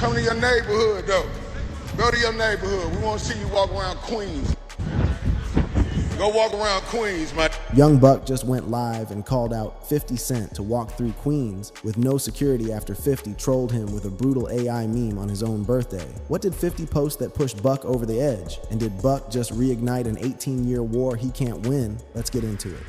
Come to your neighborhood, though. Go to your neighborhood. We want to see you walk around Queens. Go walk around Queens, man. Young Buck just went live and called out 50 Cent to walk through Queens with no security after 50 trolled him with a brutal AI meme on his own birthday. What did 50 post that pushed Buck over the edge? And did Buck just reignite an 18-year war he can't win? Let's get into it.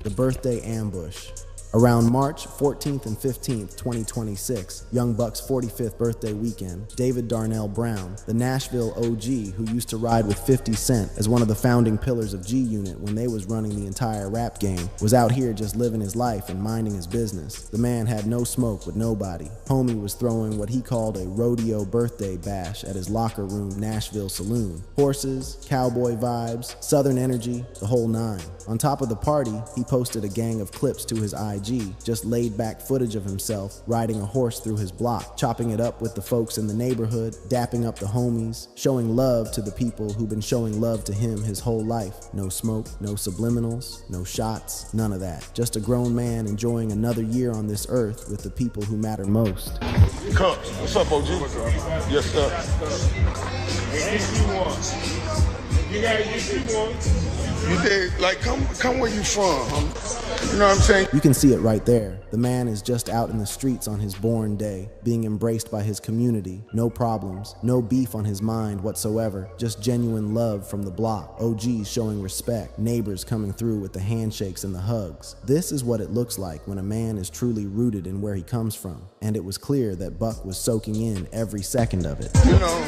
The birthday ambush. Around March 14th and 15th, 2026, Young Buck's 45th birthday weekend, David Darnell Brown, the Nashville OG who used to ride with 50 Cent as one of the founding pillars of G-Unit when they was running the entire rap game, was out here just living his life and minding his business. The man had no smoke with nobody. Homie was throwing what he called a rodeo birthday bash at his locker room Nashville saloon. Horses, cowboy vibes, southern energy, the whole nine. On top of the party, he posted a gang of clips to his IG, just laid back footage of himself riding a horse through his block, chopping it up with the folks in the neighborhood, dapping up the homies, showing love to the people who've been showing love to him his whole life. No smoke, no subliminals, no shots, none of that. Just a grown man enjoying another year on this earth with the people who matter most. Cups, what's up, OG? What's up? Yes, sir. You got you did, like, come where you from, you know what I'm saying? You can see it right there. The man is just out in the streets on his born day, being embraced by his community. No problems, no beef on his mind whatsoever, just genuine love from the block. OGs showing respect, neighbors coming through with the handshakes and the hugs. This is what it looks like when a man is truly rooted in where he comes from. And it was clear that Buck was soaking in every second of it. You know,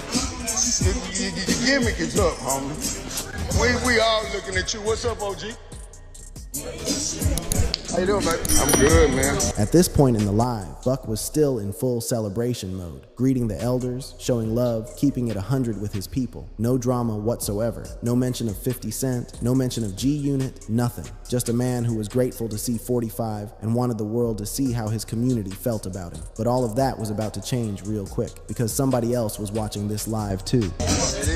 your gimmick is up, homie. We all looking at you. What's up, OG? How you doing, baby? I'm good, man. At this point in the live, Buck was still in full celebration mode, greeting the elders, showing love, keeping it 100 with his people. No drama whatsoever. No mention of 50 Cent, no mention of G-Unit, nothing. Just a man who was grateful to see 45 and wanted the world to see how his community felt about him. But all of that was about to change real quick because somebody else was watching this live too.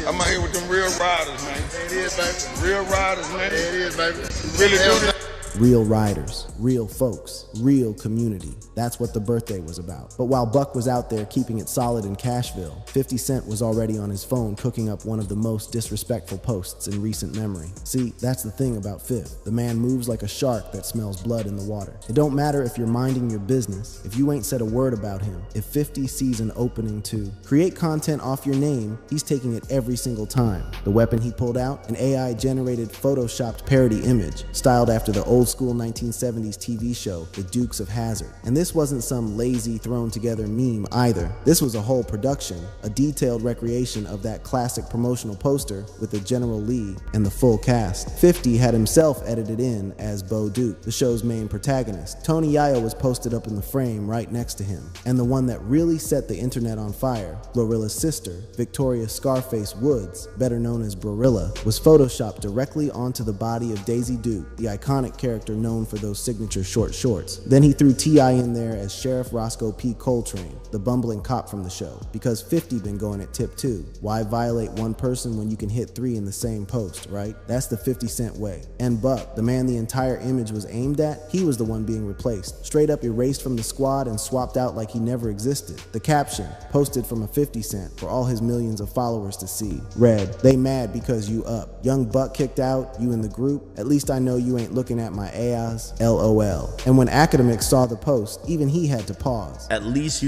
I'm out here with them real riders, man. It is, baby. Real riders, man. It is, baby. Really do this. Real riders, real folks, real community. That's what the birthday was about. But while Buck was out there keeping it solid in Casheville, 50 Cent was already on his phone cooking up one of the most disrespectful posts in recent memory. See, that's the thing about Fifth. The man moves like a shark that smells blood in the water. It don't matter if you're minding your business, if you ain't said a word about him. If 50 sees an opening to create content off your name, he's taking it every single time. The weapon he pulled out, an AI-generated photoshopped parody image, styled after the old school 1970s TV show, The Dukes of Hazzard. And this wasn't some lazy thrown together meme either. This was a whole production, a detailed recreation of that classic promotional poster with the General Lee and the full cast. 50 had himself edited in as Bo Duke, the show's main protagonist. Tony Yayo was posted up in the frame right next to him. And the one that really set the internet on fire, Glorilla's sister, Victoria Scarface Woods, better known as Brorilla, was photoshopped directly onto the body of Daisy Duke, the iconic character known for those signature short shorts. Then he threw T.I. in there as Sheriff Roscoe P. Coltrane, the bumbling cop from the show, because 50 been going at tip 2. Why violate one person when you can hit 3 in the same post, right? That's the 50 Cent way. And Buck, the man the entire image was aimed at, he was the one being replaced, straight up erased from the squad and swapped out like he never existed. The caption, posted from a 50 Cent for all his millions of followers to see, read, "They mad because you up. Young Buck kicked out, you in the group. At least I know you ain't looking at my AIs, LOL." And when Academic saw the post, even he had to pause. At least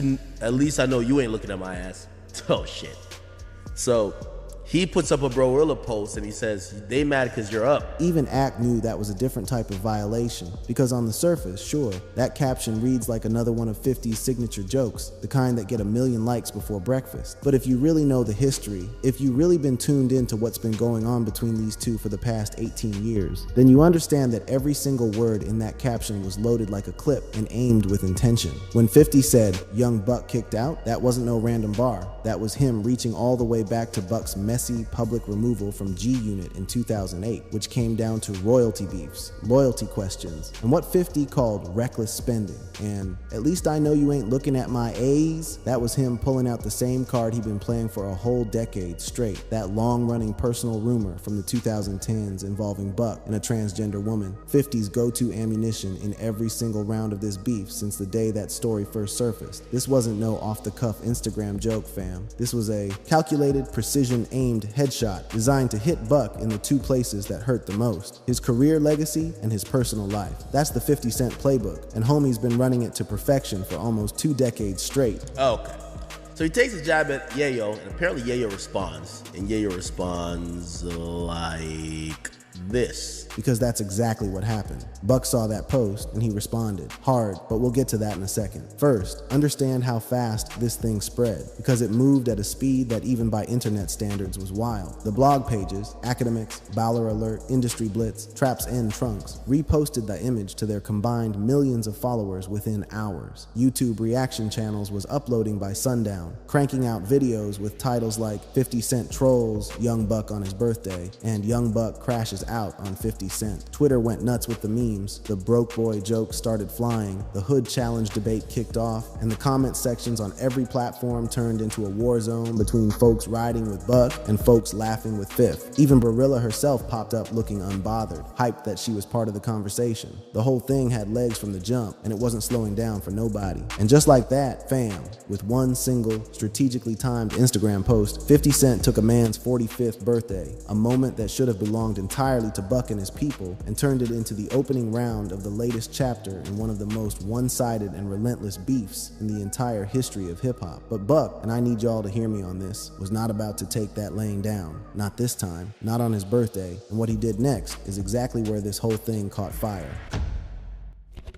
I know you ain't looking at my ass. Oh shit. So he puts up a Brorilla post and he says, "They mad because you're up." Even Ack knew that was a different type of violation, because on the surface, sure, that caption reads like another one of 50's signature jokes, the kind that get 1 million likes before breakfast. But if you really know the history, if you really been tuned into what's been going on between these two for the past 18 years, then you understand that every single word in that caption was loaded like a clip and aimed with intention. When 50 said, "Young Buck kicked out," that wasn't no random bar. That was him reaching all the way back to Buck's messy public removal from G Unit in 2008, which came down to royalty beefs, loyalty questions, and what 50 called reckless spending. And at least I know you ain't looking at my A's. That was him pulling out the same card he'd been playing for a whole decade straight. That long-running personal rumor from the 2010s involving Buck and a transgender woman. 50's go-to ammunition in every single round of this beef since the day that story first surfaced. This wasn't no off-the-cuff Instagram joke, fam. This was a calculated, precision-aimed headshot designed to hit Buck in the two places that hurt the most: his career legacy and his personal life. That's the 50 Cent playbook, and homie's been running it to perfection for almost 2 decades straight. Okay. So he takes a jab at Yayo, and apparently Yayo responds. And Yayo responds like this. Because that's exactly what happened. Buck saw that post and he responded hard, but we'll get to that in a second. First, understand how fast this thing spread, because it moved at a speed that even by internet standards was wild. The blog pages, Academics, Baller Alert, Industry Blitz, Traps End Trunks, reposted the image to their combined millions of followers within hours. YouTube reaction channels was uploading by sundown, cranking out videos with titles like 50 Cent Trolls, Young Buck on his birthday, and Young Buck crashes out on 50 Cent. Twitter went nuts with the memes, the broke boy joke started flying, the hood challenge debate kicked off, and the comment sections on every platform turned into a war zone between folks riding with Buck and folks laughing with Fifth. Even Barilla herself popped up looking unbothered, hyped that she was part of the conversation. The whole thing had legs from the jump, and it wasn't slowing down for nobody. And just like that, fam, with one single, strategically timed Instagram post, 50 Cent took a man's 45th birthday, a moment that should have belonged entirely to Buck and his people, and turned it into the opening round of the latest chapter in one of the most one-sided and relentless beefs in the entire history of hip-hop. But Buck, and I need y'all to hear me on this, was not about to take that laying down. Not this time, not on his birthday, and what he did next is exactly where this whole thing caught fire.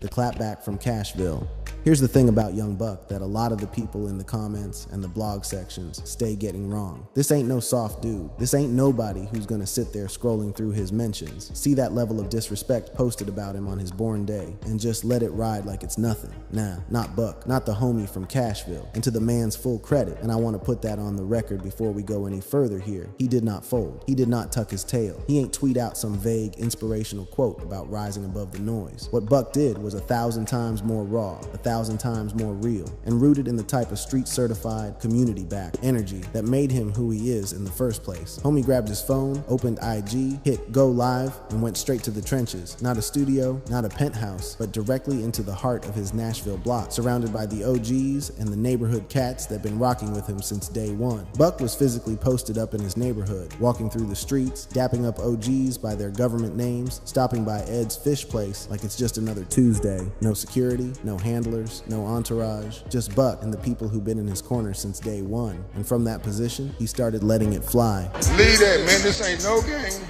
The clapback from Casheville. Here's the thing about Young Buck that a lot of the people in the comments and the blog sections stay getting wrong. This ain't no soft dude. This ain't nobody who's gonna sit there scrolling through his mentions, see that level of disrespect posted about him on his born day, and just let it ride like it's nothing. Nah, not Buck, not the homie from Casheville. And to the man's full credit, and I want to put that on the record before we go any further here, he did not fold. He did not tuck his tail. He ain't tweet out some vague inspirational quote about rising above the noise. What Buck did was 1,000 times more raw, 1,000 times more real, and rooted in the type of street-certified, community-backed energy that made him who he is in the first place. Homie grabbed his phone, opened IG, hit go live, and went straight to the trenches. Not a studio, not a penthouse, but directly into the heart of his Nashville block, surrounded by the OGs and the neighborhood cats that been rocking with him since day one. Buck was physically posted up in his neighborhood, walking through the streets, dapping up OGs by their government names, stopping by Ed's Fish Place like it's just another Tuesday. No security, no handlers, no entourage, just Buck and the people who've been in his corner since day one. And from that position, he started letting it fly. Leave that, man. This ain't no game.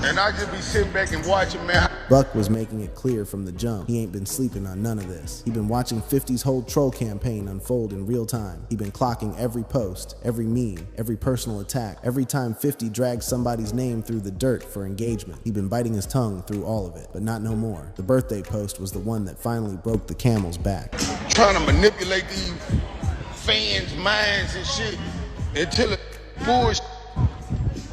And I just be sitting back and watching, man. Buck was making it clear from the jump he ain't been sleeping on none of this. He been watching 50's whole troll campaign unfold in real time. He been clocking every post, every meme, every personal attack, every time 50 dragged somebody's name through the dirt for engagement. He been biting his tongue through all of it, but not no more. The birthday post was the one that finally broke the camel's back. Trying to manipulate these fans' minds and shit until the bullshit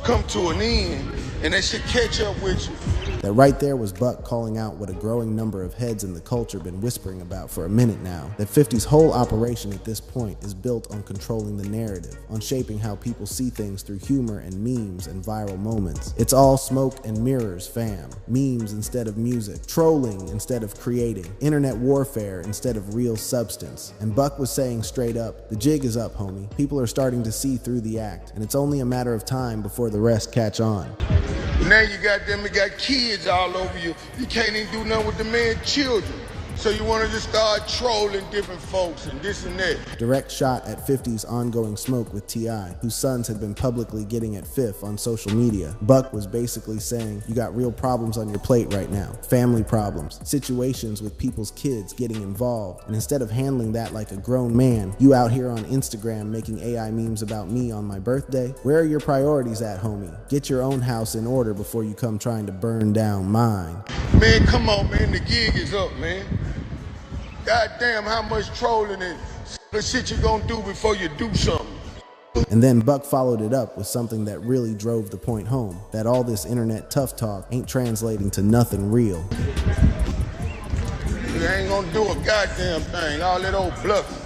come to an end and that shit catch up with you. That right there was Buck calling out what a growing number of heads in the culture been whispering about for a minute now. That 50's whole operation at this point is built on controlling the narrative, on shaping how people see things through humor and memes and viral moments. It's all smoke and mirrors, fam. Memes instead of music, trolling instead of creating, internet warfare instead of real substance. And Buck was saying straight up, the jig is up, homie. People are starting to see through the act, and it's only a matter of time before the rest catch on. Now you got kids all over you. You can't even do nothing with the man's children. So you want to just start trolling different folks and this and that. Direct shot at 50's ongoing smoke with T.I., whose sons had been publicly getting at Fifth on social media. Buck was basically saying, you got real problems on your plate right now. Family problems, situations with people's kids getting involved. And instead of handling that like a grown man, you out here on Instagram making AI memes about me on my birthday? Where are your priorities at, homie? Get your own house in order before you come trying to burn down mine. Man, come on, man. The gig is up, man. God damn, how much trolling and shit you gonna do before you do something? And then Buck followed it up with something that really drove the point home, that all this internet tough talk ain't translating to nothing real. You ain't gonna do a goddamn thing, all that old bluff.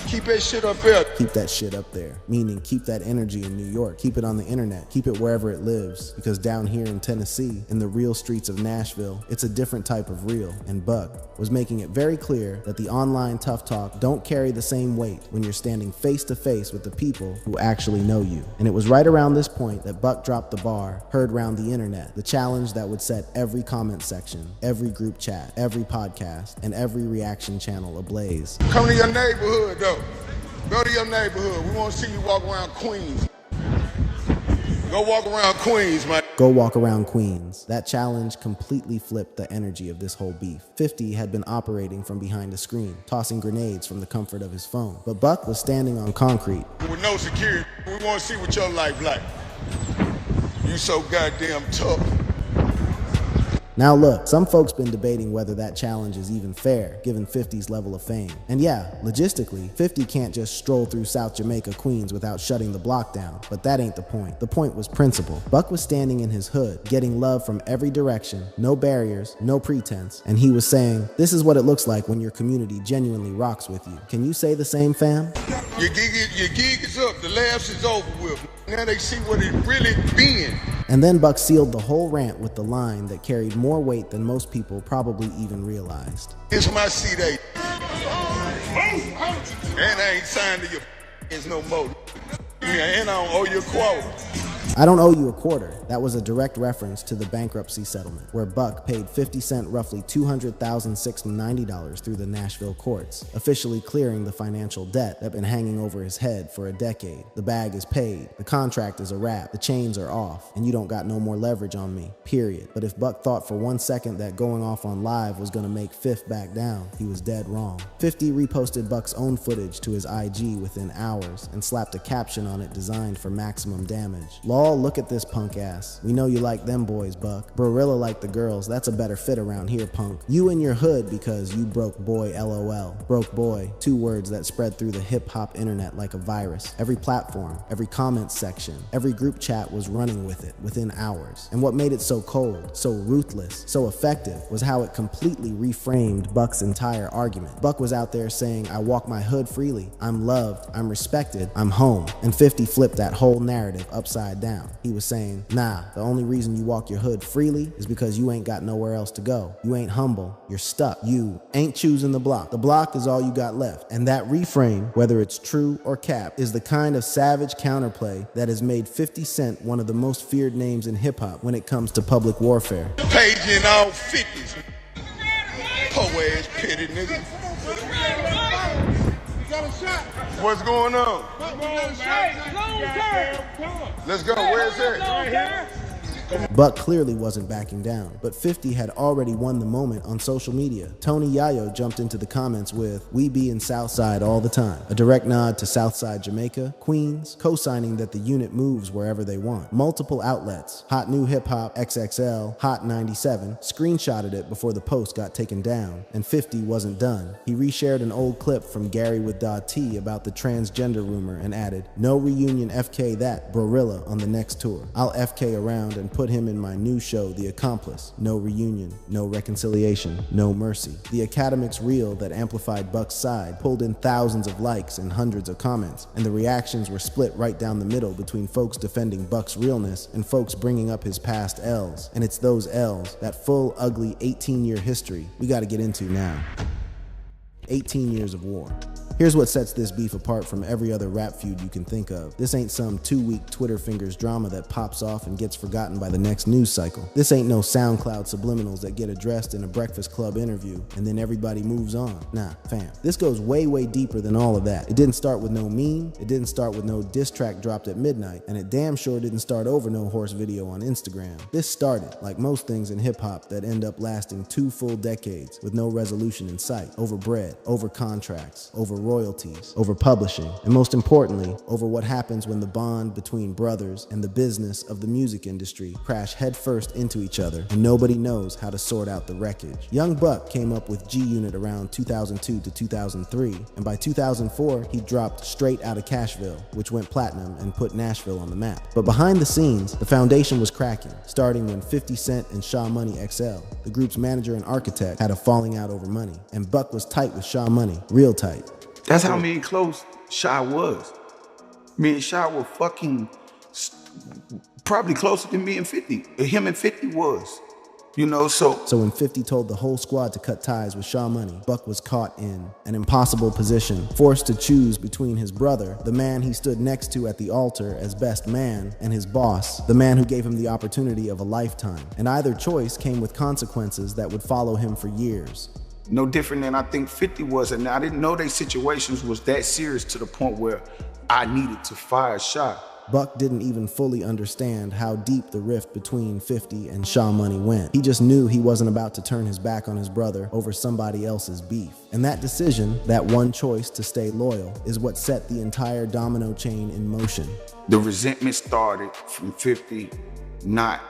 Keep that shit up there. Keep that shit up there, meaning keep that energy in New York, keep it on the internet, keep it wherever it lives, because down here in Tennessee, in the real streets of Nashville, it's a different type of real, and Buck was making it very clear that the online tough talk don't carry the same weight when you're standing face to face with the people who actually know you. And it was right around this point that Buck dropped the bar, heard round the internet, the challenge that would set every comment section, every group chat, every podcast, and every reaction channel ablaze. Come to your neighborhood, though. Go to your neighborhood. We want to see you walk around Queens. Go walk around Queens, man. Go walk around Queens. That challenge completely flipped the energy of this whole beef. 50 had been operating from behind a screen, tossing grenades from the comfort of his phone. But Buck was standing on concrete. With no security, we want to see what your life like. You so goddamn tough. Now look, some folks been debating whether that challenge is even fair, given 50's level of fame. And yeah, logistically, 50 can't just stroll through South Jamaica, Queens without shutting the block down. But that ain't the point. The point was principle. Buck was standing in his hood, getting love from every direction, no barriers, no pretense. And he was saying, this is what it looks like when your community genuinely rocks with you. Can you say the same, fam? Your gig is up. The laughs is over with. Now they see what it really been. And then Buck sealed the whole rant with the line that carried more weight than most people probably even realized. It's my CD. And I ain't signed to your no more. And I don't owe you a quarter. I don't owe you a quarter. That was a direct reference to the bankruptcy settlement, where Buck paid 50 Cent roughly $200,690 through the Nashville courts, officially clearing the financial debt that had been hanging over his head for a decade. The bag is paid, the contract is a wrap, the chains are off, and you don't got no more leverage on me, period. But if Buck thought for 1 second that going off on live was gonna make Fifth back down, he was dead wrong. 50 reposted Buck's own footage to his IG within hours and slapped a caption on it designed for maximum damage. Lol, look at this punk ass. We know you like them boys, Buck. Barilla like the girls, that's a better fit around here, punk. You in your hood because you broke boy, LOL. Broke boy, 2 words that spread through the hip-hop internet like a virus. Every platform, every comment section, every group chat was running with it within hours. And what made it so cold, so ruthless, so effective was how it completely reframed Buck's entire argument. Buck was out there saying, I walk my hood freely, I'm loved, I'm respected, I'm home. And 50 flipped that whole narrative upside down. He was saying, nah, the only reason you walk your hood freely is because you ain't got nowhere else to go. You ain't humble, you're stuck. You ain't choosing the block. The block is all you got left. And that reframe, whether it's true or cap, is the kind of savage counterplay that has made 50 Cent one of the most feared names in hip-hop when it comes to public warfare. Paging all 50s. Po-ass petty nigga. What's going on? Let's go. Where's that? Buck clearly wasn't backing down, but 50 had already won the moment on social media. Tony Yayo jumped into the comments with, "We be in Southside all the time," a direct nod to Southside Jamaica, Queens, co-signing that the unit moves wherever they want. Multiple outlets, Hot New Hip Hop, XXL, Hot 97, screenshotted it before the post got taken down, and 50 wasn't done. He reshared an old clip from Gary with T about the transgender rumor and added, "No reunion FK that, Barilla on the next tour. I'll FK around and put him in my new show, The Accomplice. No reunion, no reconciliation, no mercy." The academics reel that amplified Buck's side pulled in thousands of likes and hundreds of comments, and the reactions were split right down the middle between folks defending Buck's realness and folks bringing up his past L's. And it's those L's, that full, ugly 18-year history, we gotta get into now. 18 years of war. Here's what sets this beef apart from every other rap feud you can think of. This ain't some 2-week Twitter fingers drama that pops off and gets forgotten by the next news cycle. This ain't no SoundCloud subliminals that get addressed in a Breakfast Club interview and then everybody moves on. Nah, fam. This goes way, way deeper than all of that. It didn't start with no meme, it didn't start with no diss track dropped at midnight, and it damn sure didn't start over no horse video on Instagram. This started, like most things in hip-hop that end up lasting 2 full decades with no resolution in sight, over bread. over contracts, over royalties, over publishing, and most importantly, over what happens when the bond between brothers and the business of the music industry crash headfirst into each other and nobody knows how to sort out the wreckage. Young Buck came up with G-Unit around 2002 to 2003, and by 2004, he dropped Straight Outta Casheville, which went platinum and put Nashville on the map. But behind the scenes, the foundation was cracking, starting when 50 Cent and Shaw Money XL, the group's manager and architect, had a falling out over money, and Buck was tight with Shaw Money, real tight. That's how me and close Shaw was. Me and Shaw were fucking probably closer than me and 50. Him and 50 was. You know, so when 50 told the whole squad to cut ties with Shaw Money, Buck was caught in an impossible position, forced to choose between his brother, the man he stood next to at the altar as best man, and his boss, the man who gave him the opportunity of a lifetime. And either choice came with consequences that would follow him for years. No different than I think 50 was, and I didn't know their situations was that serious to the point where I needed to fire Shaw. Buck didn't even fully understand how deep the rift between 50 and Shaw Money went. He just knew he wasn't about to turn his back on his brother over somebody else's beef. And that decision, that one choice to stay loyal, is what set the entire domino chain in motion. The resentment started from 50 not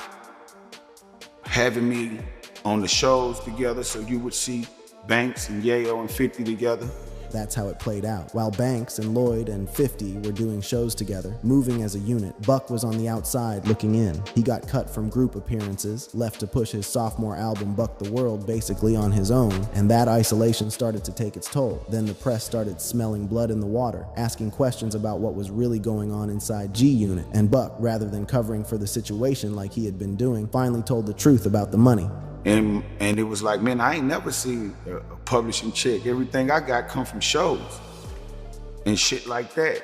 having me on the shows together, so you would see Banks and Yayo and 50 together. That's how it played out. While Banks and Lloyd and 50 were doing shows together, moving as a unit, Buck was on the outside looking in. He got cut from group appearances, left to push his sophomore album Buck the World basically on his own, and that isolation started to take its toll. Then the press started smelling blood in the water, asking questions about what was really going on inside G-Unit, and Buck, rather than covering for the situation like he had been doing, finally told the truth about the money. And it was like, man, I ain't never seen a publishing check. Everything I got come from shows and shit like that.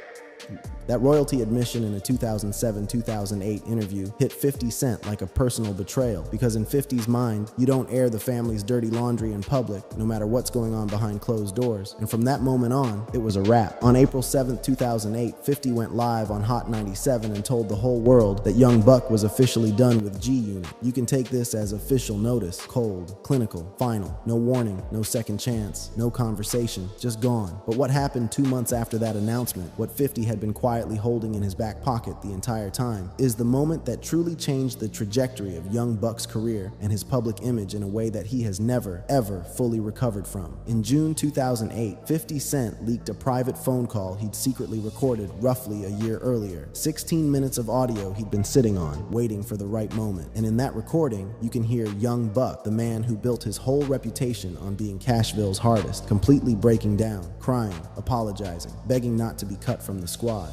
That royalty admission in a 2007-2008 interview hit 50 Cent like a personal betrayal, because in 50's mind, you don't air the family's dirty laundry in public, no matter what's going on behind closed doors. And from that moment on, it was a wrap. On April 7th, 2008, 50 went live on Hot 97 and told the whole world that Young Buck was officially done with G-Unit. You can take this as official notice, cold, clinical, final, no warning, no second chance, no conversation, just gone. But what happened 2 months after that announcement, what 50 had been quietly holding in his back pocket the entire time, is the moment that truly changed the trajectory of Young Buck's career and his public image in a way that he has never, ever fully recovered from. In June 2008, 50 Cent leaked a private phone call he'd secretly recorded roughly a year earlier. 16 minutes of audio he'd been sitting on, waiting for the right moment. And in that recording, you can hear Young Buck, the man who built his whole reputation on being Casheville's hardest, completely breaking down, crying, apologizing, begging not to be cut from the squad.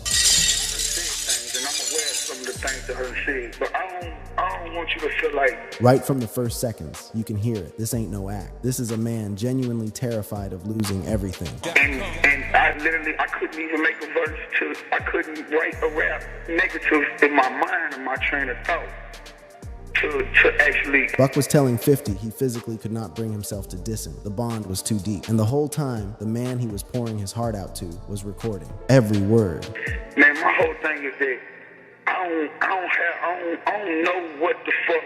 Things that her said, but I don't want you to feel like... Right from the first seconds, you can hear it. This ain't no act. This is a man genuinely terrified of losing everything. And I couldn't even make a verse I couldn't write a rap negative in my mind and my train of thought to actually... Buck was telling 50 he physically could not bring himself to diss him. The bond was too deep. And the whole time, the man he was pouring his heart out to was recording every word. Man, my whole thing is that I don't know what the fuck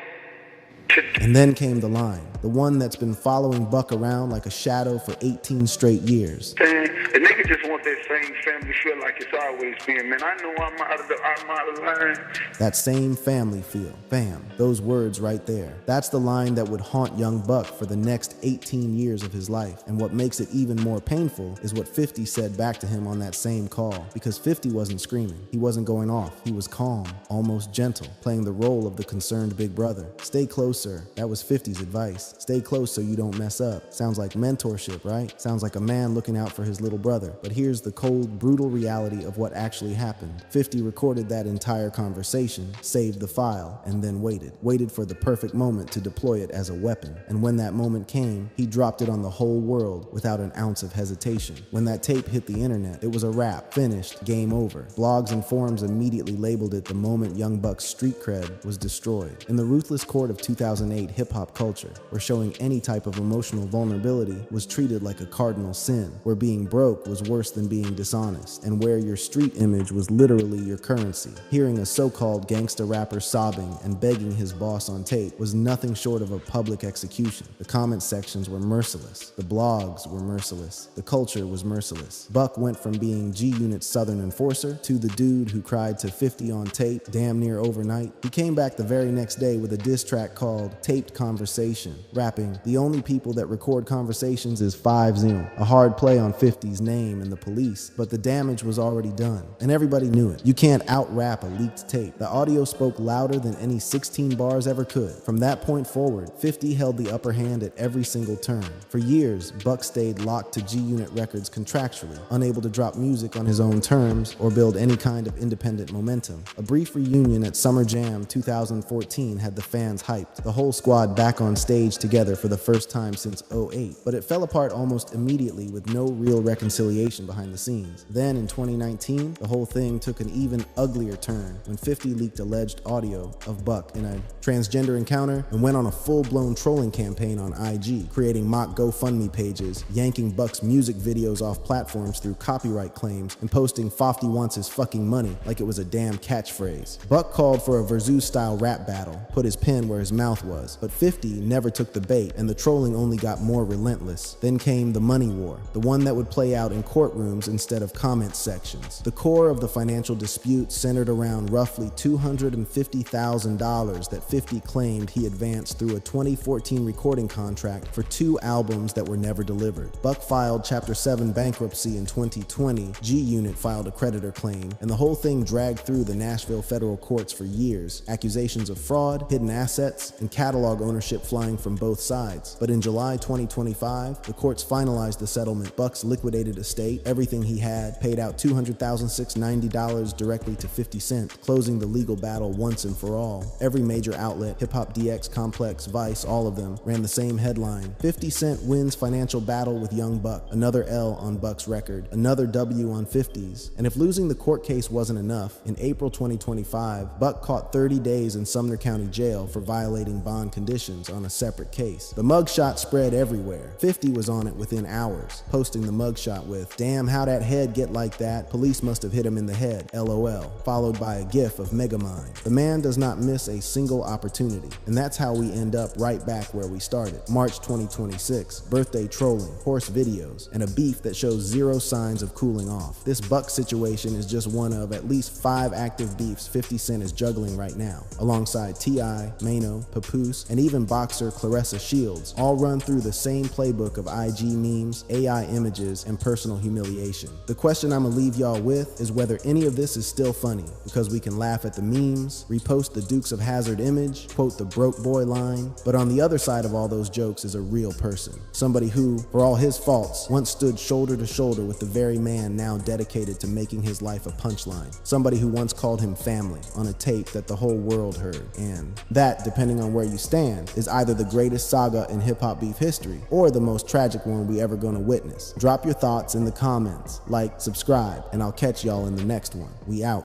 to do. And then came the line, the one that's been following Buck around like a shadow for 18 straight years. And the nigga just want that same family feel like it's always been. Man, I know I'm out of line. That same family feel. Fam, those words right there. That's the line that would haunt Young Buck for the next 18 years of his life. And what makes it even more painful is what 50 said back to him on that same call. Because 50 wasn't screaming. He wasn't going off. He was calm, almost gentle, playing the role of the concerned big brother. Stay close, sir. That was 50's advice. Stay close so you don't mess up. Sounds like mentorship, right? Sounds like a man looking out for his little brother. But here's the cold, brutal reality of what actually happened. 50 recorded that entire conversation, saved the file, and then waited for the perfect moment to deploy it as a weapon. And when that moment came, he dropped it on the whole world without an ounce of hesitation. When that tape hit the internet, it was a wrap, finished, game over. Blogs and forums immediately labeled it the moment Young Buck's street cred was destroyed. In the ruthless court of 2008 hip-hop culture, where showing any type of emotional vulnerability was treated like a cardinal sin, where being broke broke was worse than being dishonest, and where your street image was literally your currency. Hearing a so-called gangsta rapper sobbing and begging his boss on tape was nothing short of a public execution. The comment sections were merciless. The blogs were merciless. The culture was merciless. Buck went from being G-Unit's Southern enforcer to the dude who cried to 50 on tape damn near overnight. He came back the very next day with a diss track called Taped Conversation, rapping, "The only people that record conversations is 5-0, a hard play on 50's name and the police, but the damage was already done, and everybody knew it. You can't out-rap a leaked tape. The audio spoke louder than any 16 bars ever could." From that point forward, 50 held the upper hand at every single turn. For years, Buck stayed locked to G-Unit Records contractually, unable to drop music on his own terms or build any kind of independent momentum. A brief reunion at Summer Jam 2014 had the fans hyped, the whole squad back on stage together for the first time since '08, but it fell apart almost immediately with no real reconciliation behind the scenes. Then in 2019, the whole thing took an even uglier turn when 50 leaked alleged audio of Buck in a transgender encounter and went on a full-blown trolling campaign on IG, creating mock GoFundMe pages, yanking Buck's music videos off platforms through copyright claims, and posting "Fofty wants his fucking money" like it was a damn catchphrase. Buck called for a Verzu-style rap battle, put his pen where his mouth was, but 50 never took the bait, and the trolling only got more relentless. Then came the money war, the one that would play out in courtrooms instead of comment sections. The core of the financial dispute centered around roughly $250,000 that 50 claimed he advanced through a 2014 recording contract for 2 albums that were never delivered. Buck filed Chapter 7 bankruptcy in 2020, G-Unit filed a creditor claim, and the whole thing dragged through the Nashville federal courts for years. Accusations of fraud, hidden assets, and catalog ownership flying from both sides. But in July 2025, the courts finalized the settlement. Buck's liquidated estate, everything he had, paid out $200,690 directly to 50 Cent, closing the legal battle once and for all. Every major outlet, Hip Hop DX, Complex, Vice, all of them, ran the same headline: 50 Cent wins financial battle with Young Buck. Another L on Buck's record, another W on 50's. And if losing the court case wasn't enough, in April 2025, Buck caught 30 days in Sumner County Jail for violating bond conditions on a separate case. The mugshot spread everywhere. 50 was on it within hours, posting the mugshot with, "Damn, how that head get like that? Police must have hit him in the head, LOL," followed by a gif of Megamind. The man does not miss a single opportunity, and that's how we end up right back where we started. March 2026, birthday trolling, horse videos, and a beef that shows zero signs of cooling off. This Buck situation is just one of at least 5 active beefs 50 Cent is juggling right now, alongside T.I., Mano, Papoose, and even boxer Claressa Shields, all run through the same playbook of IG memes, AI images, and personal humiliation. The question I'ma leave y'all with is whether any of this is still funny, because we can laugh at the memes, repost the Dukes of Hazzard image, quote the broke boy line, but on the other side of all those jokes is a real person. Somebody who, for all his faults, once stood shoulder to shoulder with the very man now dedicated to making his life a punchline. Somebody who once called him family on a tape that the whole world heard. And that, depending on where you stand, is either the greatest saga in hip-hop beef history or the most tragic one we ever gonna witness. Drop your thoughts in the comments, like, subscribe, and I'll catch y'all in the next one. We out.